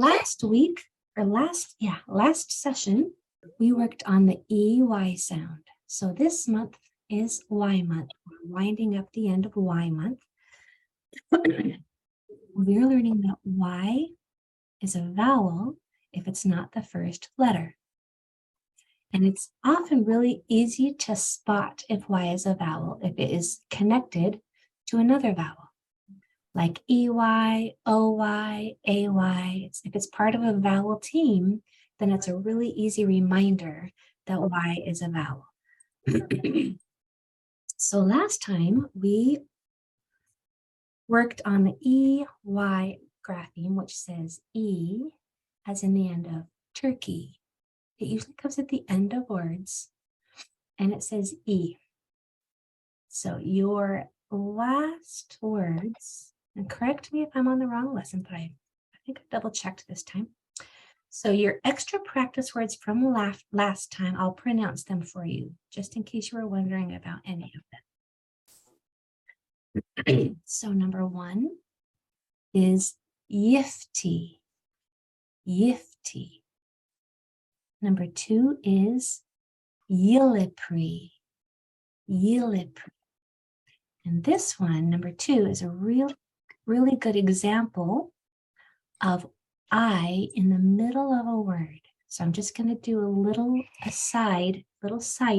Last week, or last session, we worked on the EY sound. So this month is Y month. We're winding up the end of Y month. We're learning that Y is a vowel if it's not the first letter. And it's often really easy to spot if Y is a vowel if it is connected to another vowel, like EY, OY, AY. If it's part of a vowel team, then it's a really easy reminder that Y is a vowel. So last time we worked on the EY grapheme, which says E as in the end of turkey. It usually comes at the end of words and it says E. So your last words, and correct me if I'm on the wrong lesson, but I think I double checked this time. So your extra practice words from last time, I'll pronounce them for you, just in case you were wondering about any of them. So number one is yifty, yifty. Number two is yillipri, yillipri. And this one, number two, is a really good example of I in the middle of a word. So I'm just going to do a little side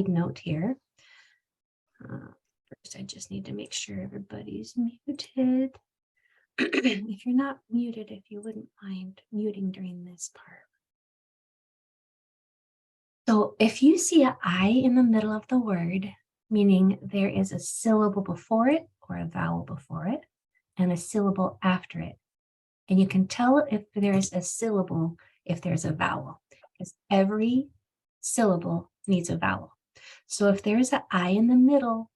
note here. First, I just need to make sure everybody's muted. If you're not muted, if you wouldn't mind muting during this part. So if you see an I in the middle of the word, meaning there is a syllable before it or a vowel before it and a syllable after it. And you can tell if there's a syllable if there's a vowel, because every syllable needs a vowel. So if there's an I in the middle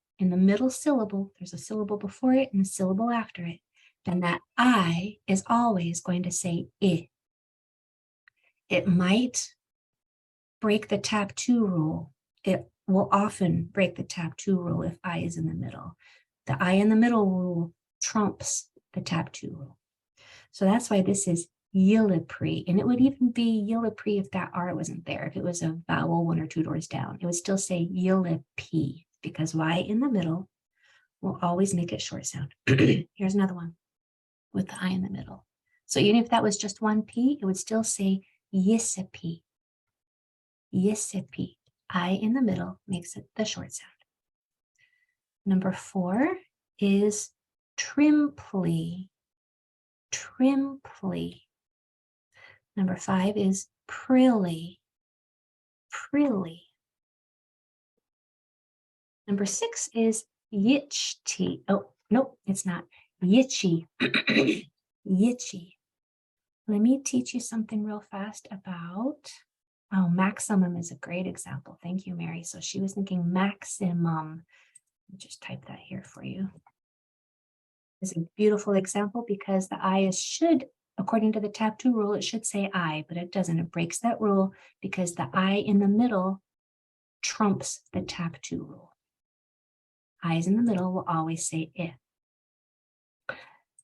syllable, there's a syllable before it and a syllable after it, then that I is always going to say I. It might break the tap two rule. It will often break the tap two rule if I is in the middle. The I in the middle rule trumps the tap two rule. So that's why this is yillipri. And it would even be yillipri if that R wasn't there. If it was a vowel one or two doors down, it would still say yillipi, because Y in the middle will always make it short sound. Here's another one with the I in the middle. So even if that was just one P, it would still say yissipi. Yissipi. I in the middle makes it the short sound. Number four is trimply. Trimply. Number five is prilly. Prilly. Number six is yitchy. Oh, no, it's not. Yitchy. Yitchy. Let me teach you something real fast about, oh, maximum is a great example. Thank you, Mary. So she was thinking maximum. I'll just type that here for you. It's a beautiful example because the I should, according to the tap two rule, it should say I, but it doesn't. It breaks that rule because the I in the middle trumps the tap two rule. I's in the middle will always say I.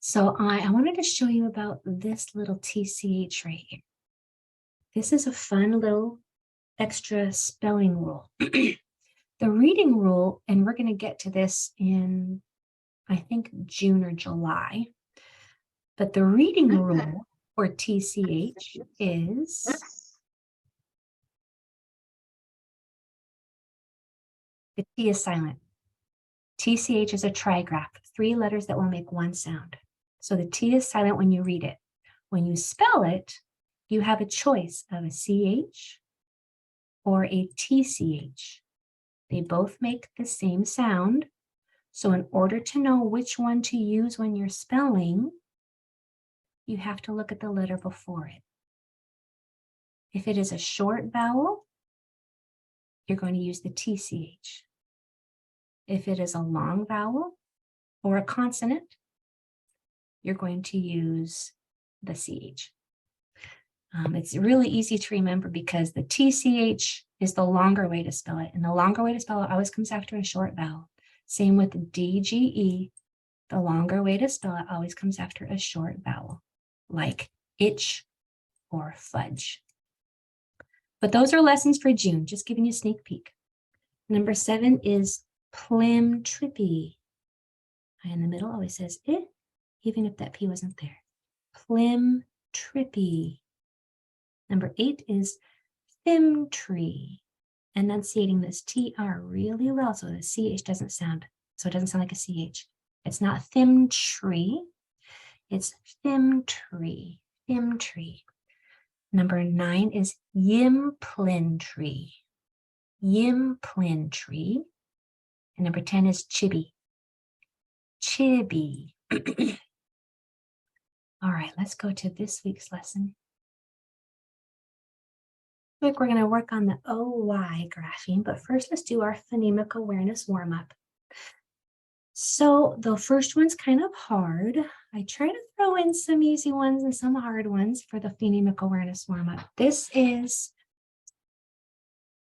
So I wanted to show you about this little TCH right here. This is a fun little extra spelling rule. The reading rule, and we're going to get to this in, I think, June or July. But the reading rule for TCH is the T is silent. TCH is a trigraph, 3 letters that will make one sound. So the T is silent when you read it. When you spell it, you have a choice of a CH or a TCH. They both make the same sound. So in order to know which one to use when you're spelling, you have to look at the letter before it. If it is a short vowel, you're going to use the TCH. If it is a long vowel or a consonant, you're going to use the CH. It's really easy to remember because the TCH is the longer way to spell it, and the longer way to spell it always comes after a short vowel. Same with DGE, the longer way to spell it always comes after a short vowel, like itch or fudge. But those are lessons for June, just giving you a sneak peek. Number 7 is plim trippy. I in the middle always says eh, even if that P wasn't there. Plim trippy. Number 8 is thim tree. Enunciating this TR really well so the CH doesn't sound, so it doesn't sound like a CH. It's not thim tree, it's thim tree, thim tree. Number 9 is yimplin tree, yimplin tree. And number 10 is chibi, chibi. All right, let's go to this week's lesson. We're going to work on the OY grapheme, but first let's do our phonemic awareness warm-up. So the first one's kind of hard. I try to throw in some easy ones and some hard ones for the phonemic awareness warm-up. This is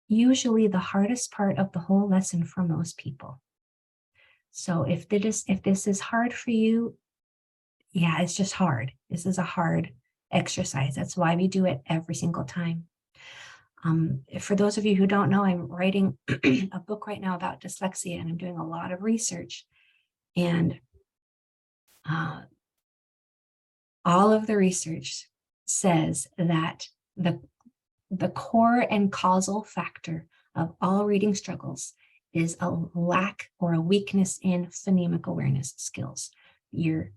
usually the hardest part of the whole lesson for most people. So if this is hard for you, yeah, it's just hard. This is a hard exercise. That's why we do it every single time. For those of you who don't know, I'm writing a book right now about dyslexia, and I'm doing a lot of research. And all of the research says that the core and causal factor of all reading struggles is a lack or a weakness in phonemic awareness skills, your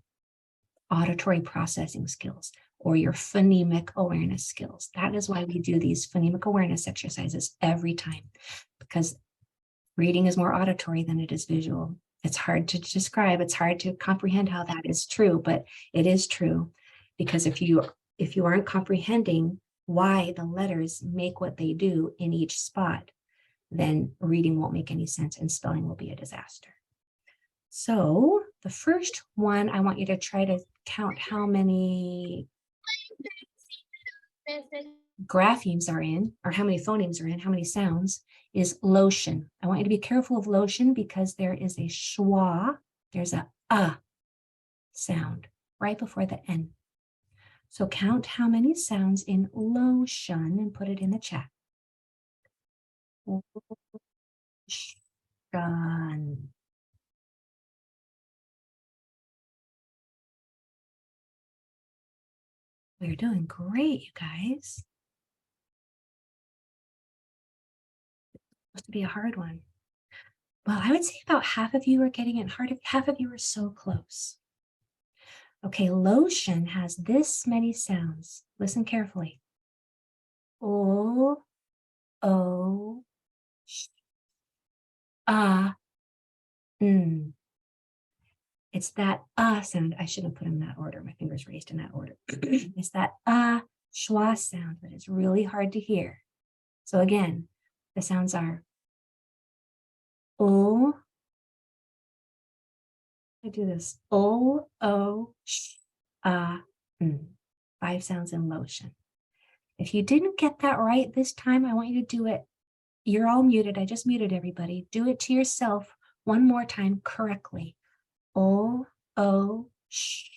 auditory processing skills, or your phonemic awareness skills. That is why we do these phonemic awareness exercises every time, because reading is more auditory than it is visual. It's hard to describe, it's hard to comprehend how that is true, but it is true, because if you aren't comprehending why the letters make what they do in each spot, then reading won't make any sense and spelling will be a disaster. So the first one, I want you to try to count how many graphemes are in, or how many phonemes are in, how many sounds, is lotion. I want you to be careful of lotion because there is a schwa, there's a sound right before the N. So count how many sounds in lotion and put it in the chat. Lotion. We're doing great, you guys. It's supposed to be a hard one. Well, I would say about half of you are getting it, half of you are so close. Okay, lotion has this many sounds. Listen carefully. O, O, sh, n. It's that sound. I shouldn't have put in that order. My fingers raised in that order. It's that schwa sound that is really hard to hear. So again, the sounds are O. I do this. O, O, sh, n. 5 sounds in lotion. If you didn't get that right this time, I want you to do it. You're all muted. I just muted everybody. Do it to yourself one more time correctly. O, O, sh,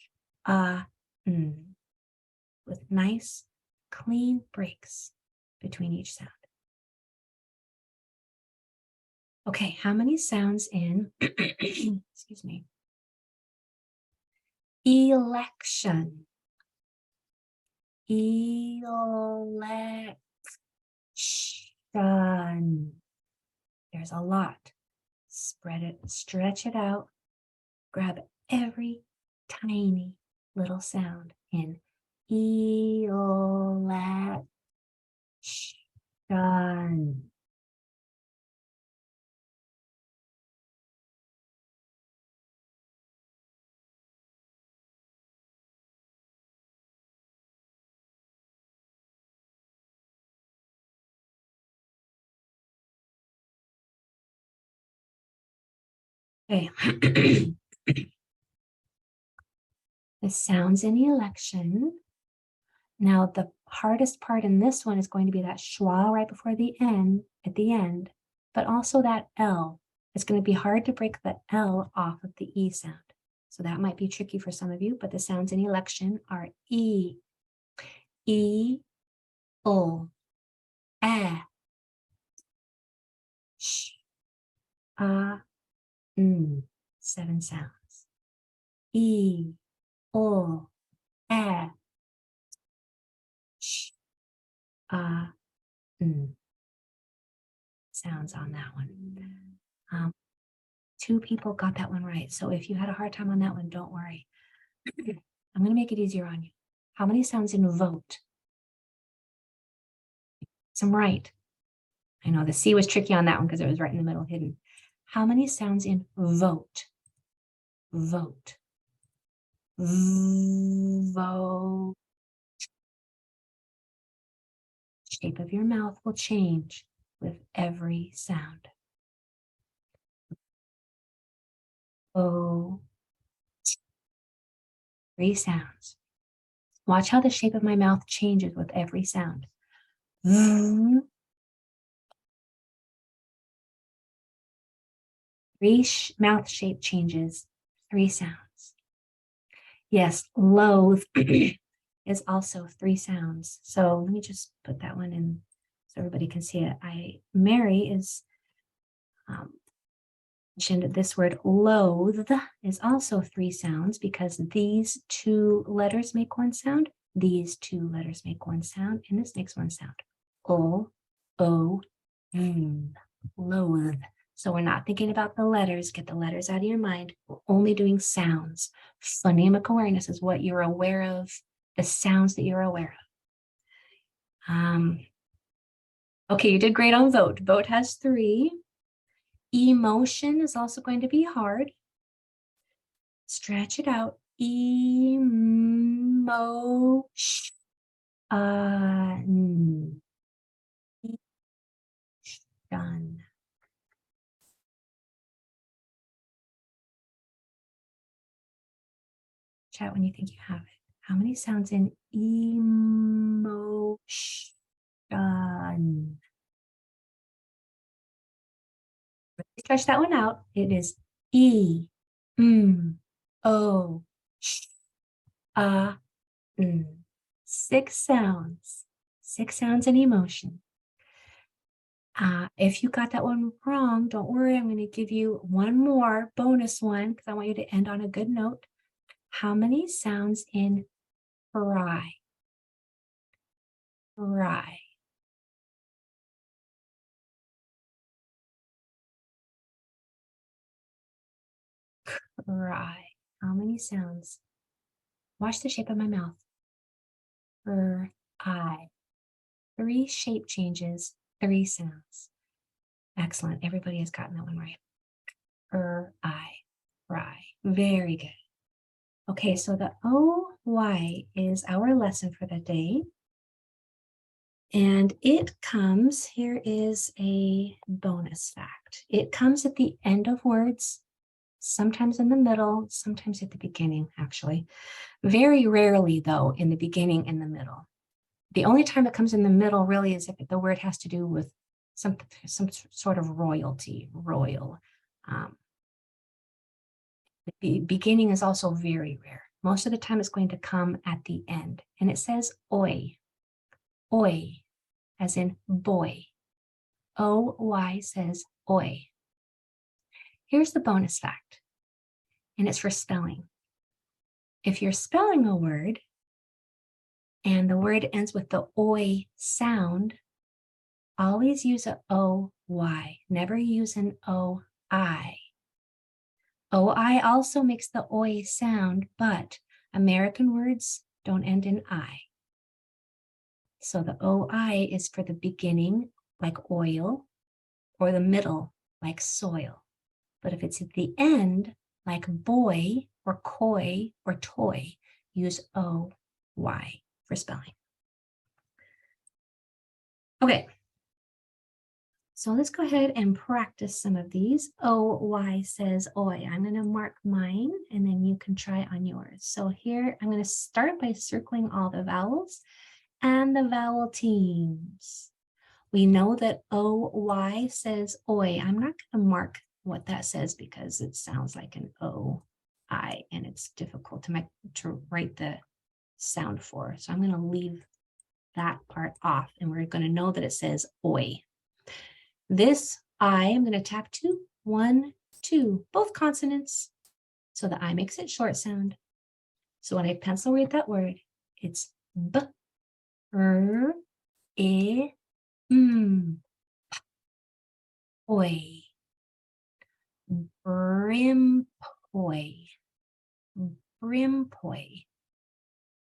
n. With nice, clean breaks between each sound. Okay, how many sounds in, excuse me, election? Election. There's a lot. Spread it, stretch it out. Grab every tiny little sound in election. Okay. The sounds in the election. Now, the hardest part in this one is going to be that schwa right before the N at the end, but also that L. It's going to be hard to break the L off of the E sound. So that might be tricky for some of you, but the sounds in election are E, E, O, A, sh, n. 7 sounds. E, O, A, sh, n. Sounds on that one. 2 people got that one right. So if you had a hard time on that one, don't worry. I'm going to make it easier on you. How many sounds in vote? Some right. I know the C was tricky on that one because it was right in the middle hidden. How many sounds in vote? Vote. Vote. Shape of your mouth will change with every sound. O. 3 sounds. Watch how the shape of my mouth changes with every sound. Three mouth shape changes, 3 sounds. Yes, loathe is also 3 sounds. So let me just put that one in so everybody can see it. Mary is mentioned this word loathe is also 3 sounds because these 2 letters make 1 sound. These 2 letters make 1 sound, and this makes 1 sound. O, loathe. So we're not thinking about the letters. Get the letters out of your mind. We're only doing sounds. Phonemic awareness is what you're aware of, the sounds that you're aware of. Okay, you did great on vote. Vote has 3. Emotion is also going to be hard. Stretch it out. Emotion. Done. Chat when you think you have it. How many sounds in emotion? Stretch that one out. It is E, O, sh, n. 6 sounds. 6 sounds in emotion. If you got that one wrong, don't worry. I'm going to give you one more bonus one because I want you to end on a good note. How many sounds in cry? Cry. Cry. How many sounds? Watch the shape of my mouth. I. 3 shape changes, 3 sounds. Excellent. Everybody has gotten that one right. I. Cry. Very good. Okay, so the OY is our lesson for the day. And it comes, here is a bonus fact. It comes at the end of words, sometimes in the middle, sometimes at the beginning, actually. Very rarely, though, in the beginning and the middle. The only time it comes in the middle really is if the word has to do with some sort of royalty, royal. The beginning is also very rare. Most of the time it's going to come at the end. And it says oi, oi, as in boy. O-Y says oi. Here's the bonus fact, and it's for spelling. If you're spelling a word and the word ends with the oi sound, always use an O-Y, never use an O-I. O-I also makes the oi sound, but American words don't end in I. So the O-I is for the beginning, like oil, or the middle, like soil. But if it's at the end, like boy, or koi, or toy, use O-Y for spelling. Okay. So let's go ahead and practice some of these. O-Y says oi. I'm going to mark mine, and then you can try on yours. So here, I'm going to start by circling all the vowels and the vowel teams. We know that O-Y says oi. I'm not going to mark what that says because it sounds like an O-I, and it's difficult to write the sound for. So I'm going to leave that part off, and we're going to know that it says oi. This I am going to tap 2, 1, 2, both consonants. So the I makes it short sound. So when I pencil read that word, it's b, r, I, oi, brimpoi, brimpoi,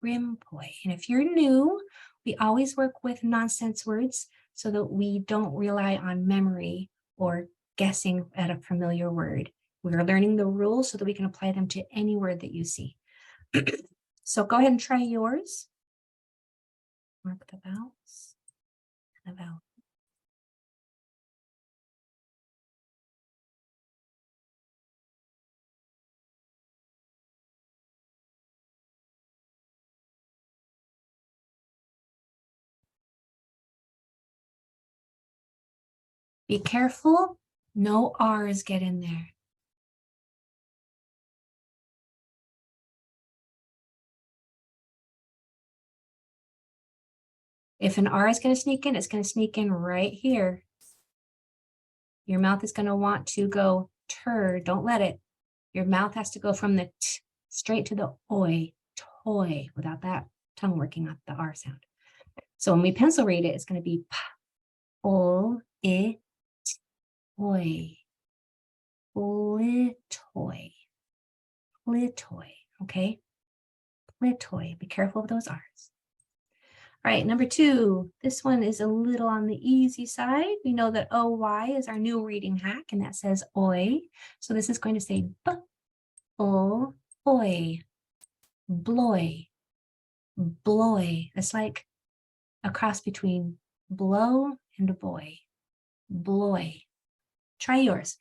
brimpoi. And if you're new, we always work with nonsense words so that we don't rely on memory or guessing at a familiar word. We're learning the rules so that we can apply them to any word that you see. So go ahead and try yours. Mark the vowels and the vowel. Be careful, no R's get in there. If an R is going to sneak in, it's going to sneak in right here. Your mouth is going to want to go tur, don't let it. Your mouth has to go from the t straight to the oi, toy, without that tongue working on the R sound. So when we pencil read it, it's going to be p, o, I, toy, plitoy, plitoy, okay? Plitoy, be careful of those R's. All right, number 2, this one is a little on the easy side. We know that OY is our new reading hack, and that says oi. So this is going to say b, o, oi, bloy, bloy. It's like a cross between blow and boy, bloy. Try yours.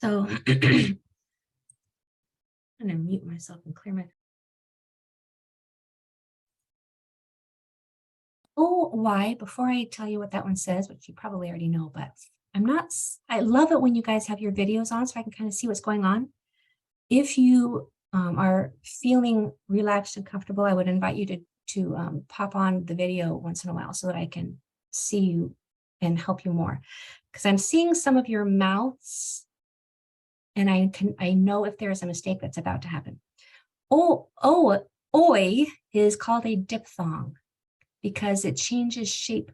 So I'm going to mute myself and clear my. Oh, why? Before I tell you what that one says, which you probably already know, but I love it when you guys have your videos on so I can kind of see what's going on. If you are feeling relaxed and comfortable, I would invite you to pop on the video once in a while so that I can see you and help you more. Because I'm seeing some of your mouths, and I know if there is a mistake that's about to happen. Oi is called a diphthong because it changes shape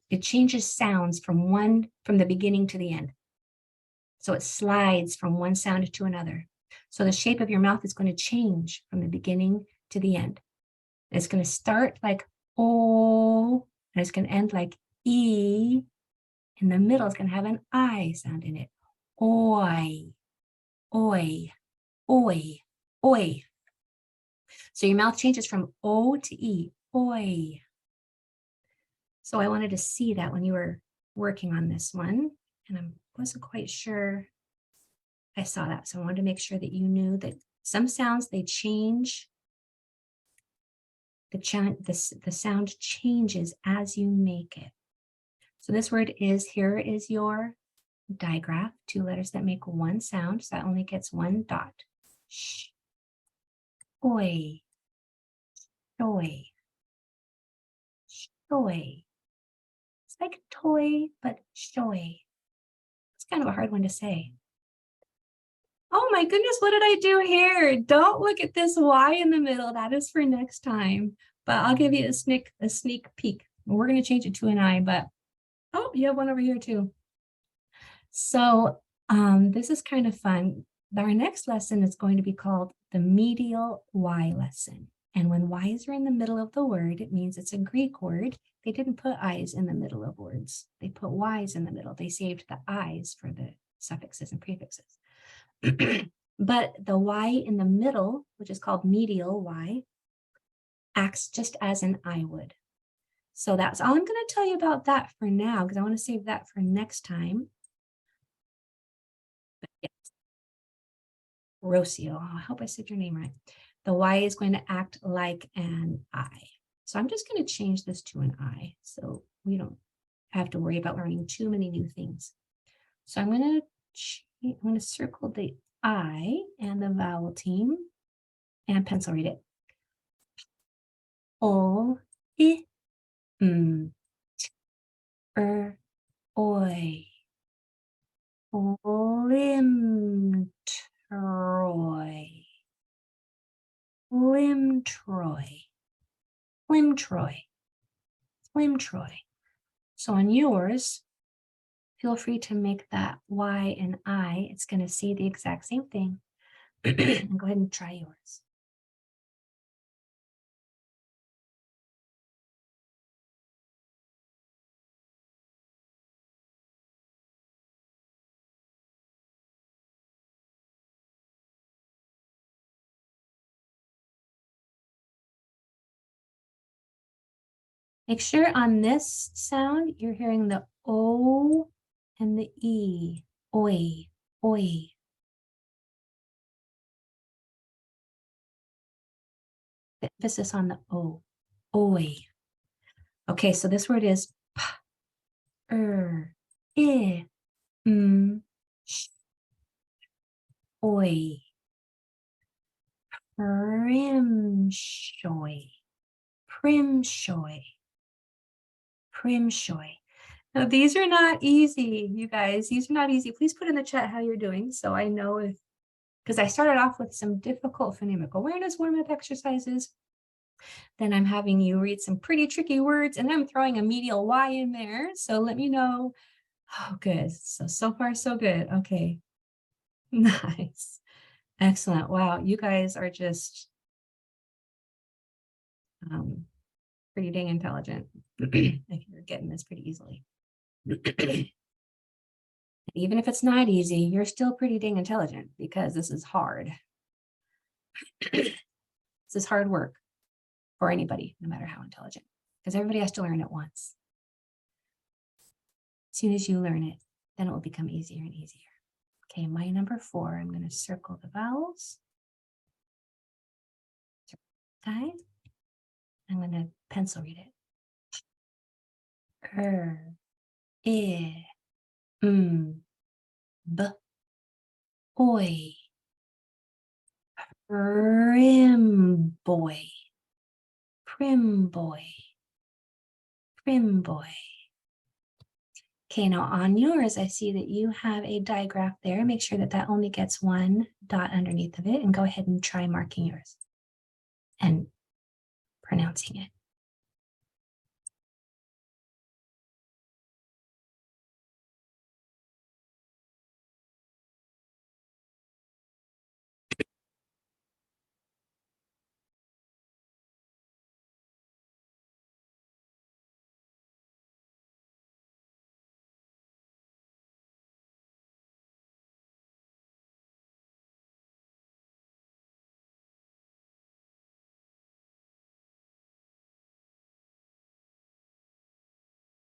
it changes sounds from the beginning to the end. So it slides from one sound to another. So the shape of your mouth is going to change from the beginning to the end. It's going to start like O, and it's going to end like E. In the middle, it's going to have an I sound in it. Oi, oi, oi, oi. So your mouth changes from O to E, oi. So I wanted to see that when you were working on this one, and I wasn't quite sure I saw that. So I wanted to make sure that you knew that some sounds, they change. The sound changes as you make it. So this word is, here is your digraph, 2 letters that make one sound. So that only gets one dot. Sh, oi, shoy, shoy. It's like toy, but shoy. It's kind of a hard one to say. Oh my goodness, what did I do here? Don't look at this Y in the middle. That is for next time. But I'll give you a sneak peek. We're going to change it to an I, but oh, you have one over here too. So this is kind of fun. Our next lesson is going to be called the medial Y lesson. And when Y's are in the middle of the word, it means it's a Greek word. They didn't put I's in the middle of words. They put Y's in the middle. They saved the I's for the suffixes and prefixes. But the Y in the middle, which is called medial Y, acts just as an I would. So that's all I'm going to tell you about that for now, because I want to save that for next time. But yes. Rocio, I hope I said your name right. The Y is going to act like an I. So I'm just going to change this to an I so we don't have to worry about learning too many new things. So I'm going to circle the I and the vowel team and pencil read it. O, I, oi. Limtroy. Limtroy. Limtroy. Limtroy. So on yours, feel free to make that Y and I. It's going to say the exact same thing. And go ahead and try yours. Make sure on this sound, you're hearing the O and the E. Oi, oi. The emphasis on the O. Oi. Okay, so this word is p, I, sh, oi. Primshoy. Primshoy. Primshoy. Now, these are not easy, you guys. These are not easy. Please put in the chat how you're doing so I know if, because I started off with some difficult phonemic awareness warm-up exercises. Then I'm having you read some pretty tricky words, and I'm throwing a medial Y in there. So let me know. Oh, good. So far, so good. Okay. Nice. Excellent. Wow. You guys are just pretty dang intelligent. If you're getting this pretty easily. Even if it's not easy, you're still pretty dang intelligent because this is hard. This is hard work for anybody, no matter how intelligent, because everybody has to learn it once. As soon as you learn it, then it will become easier and easier. Okay, my number 4, I'm going to circle the vowels. Okay, I'm going to pencil read it. I, b, oi. Prim boy. Prim boy. Prim boy. Okay, now on yours, I see that you have a digraph there. Make sure that that only gets one dot underneath of it, and go ahead and try marking yours and pronouncing it.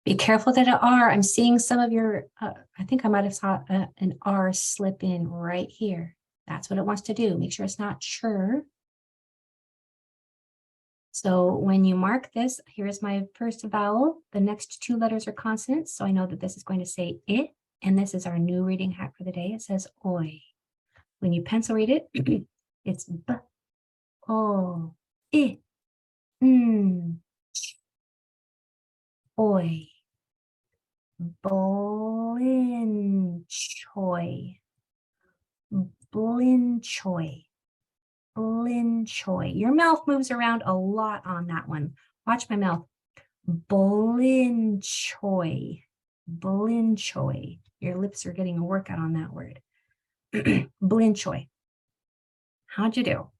Be careful that an R, I'm seeing some of your, I think I might have saw an R slip in right here. That's what it wants to do. Make sure it's not sure. So when you mark this, here's my first vowel. The next 2 letters are consonants. So I know that this is going to say it, and this is our new reading hack for the day. It says oi. When you pencil read it, it's b, o, I, oi. Blinchoy. Blinchoy. Blinchoy. Your mouth moves around a lot on that one. Watch my mouth. Blinchoy. Blinchoy. Your lips are getting a workout on that word. Blinchoy. How'd you do?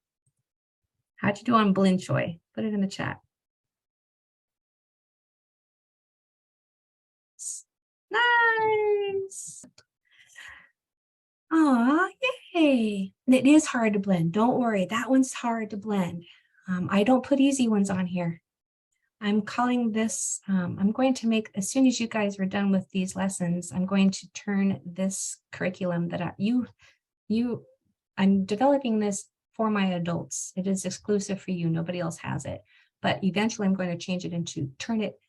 How'd you do on Blinchoy? Put it in the chat. Nice. Aw, yay. It is hard to blend. Don't worry. That one's hard to blend. I don't put easy ones on here. I'm calling this, I'm going to make, as soon as you guys are done with these lessons, I'm going to turn this curriculum that I'm developing this for my adults. It is exclusive for you. Nobody else has it. but eventually I'm going to change it turn it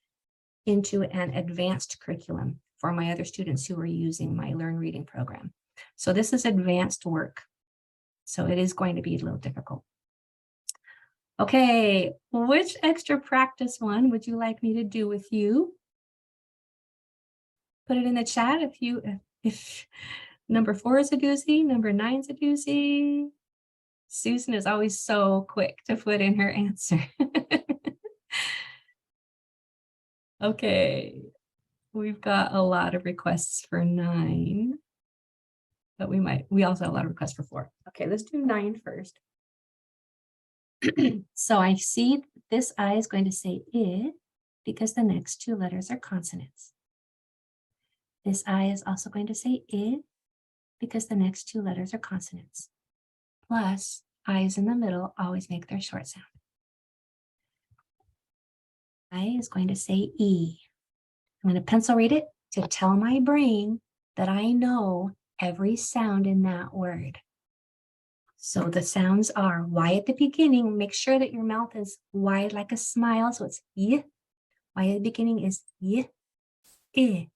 into an advanced curriculum for my other students who are using my Learn Reading program. So this is advanced work. So it is going to be a little difficult. Okay, which extra practice one would you like me to do with you? Put it in the chat if number 4 is a doozy, number 9 is a doozy. Susan is always so quick to put in her answer. Okay, we've got a lot of requests for 9, but we also have a lot of requests for 4. Okay, let's do 9 first. So I see this I is going to say I because the next 2 letters are consonants. This I is also going to say I because the next 2 letters are consonants. Plus, I's in the middle always make their short sound. I is going to say E. I'm going to pencil read it to tell my brain that I know every sound in that word. So the sounds are Y at the beginning. Make sure that your mouth is wide like a smile. So it's Y. Y at the beginning is Y, I,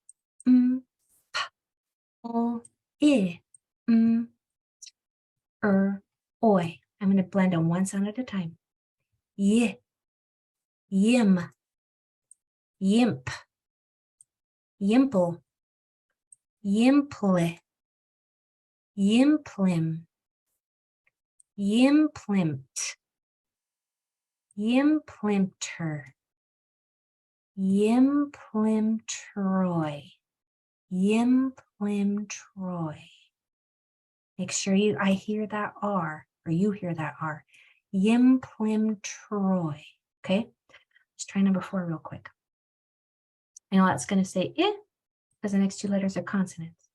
P, O, I, Oi. I'm going to blend on one sound at a time. Y, Yim, Yimp, Yimple, Yimple, Yimplim, Yimplimt, Yimplimter, Yimplimtroy, Yimplimtroy. Make sure I hear that R, or you hear that R. Yimplimtroy. Okay, let's try number 4 real quick. I know that's going to say I because the next 2 letters are consonants.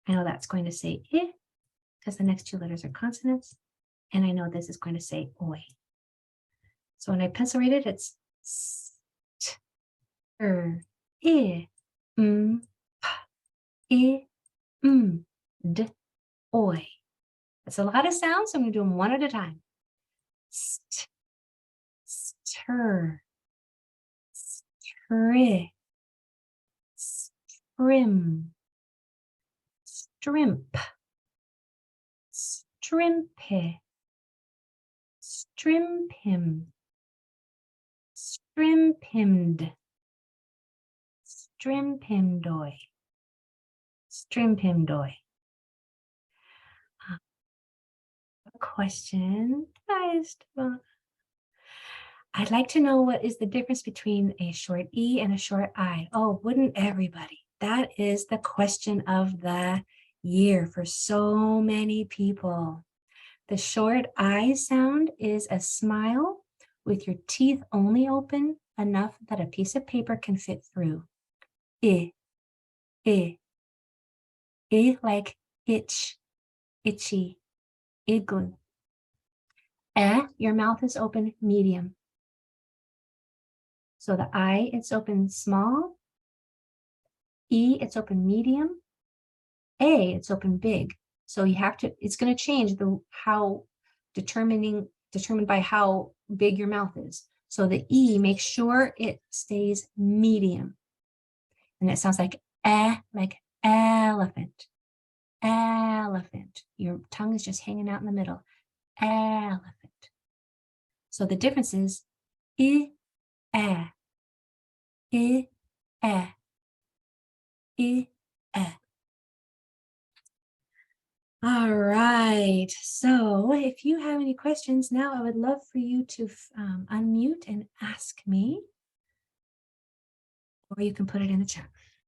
I know that's going to say I because the next 2 letters are consonants. And I know this is going to say oi. So when I pencil read it, it's st, I, p, I, d, oi. That's a lot of sounds, so I'm going to do them one at a time. St, stir, stri, strim, strimp, strimpe, strimpim, strimpimmed, strimpimdoi, strimpimdoi. Question, guys. I'd like to know what is the difference between a short E and a short I. Oh, wouldn't everybody? That is the question of the year for so many people. The short I sound is a smile with your teeth only open enough that a piece of paper can fit through. I, like itch, itchy, igloo. Your mouth is open medium. So the I, it's open small. E, it's open medium. A, it's open big. So you have to, it's going to change determined by how big your mouth is. So the E, make sure it stays medium. And it sounds like elephant, elephant. Your tongue is just hanging out in the middle. Elephant. So the difference is I, I, I, I, I. All right. So if you have any questions now, I would love for you to unmute and ask me, or you can put it in the chat.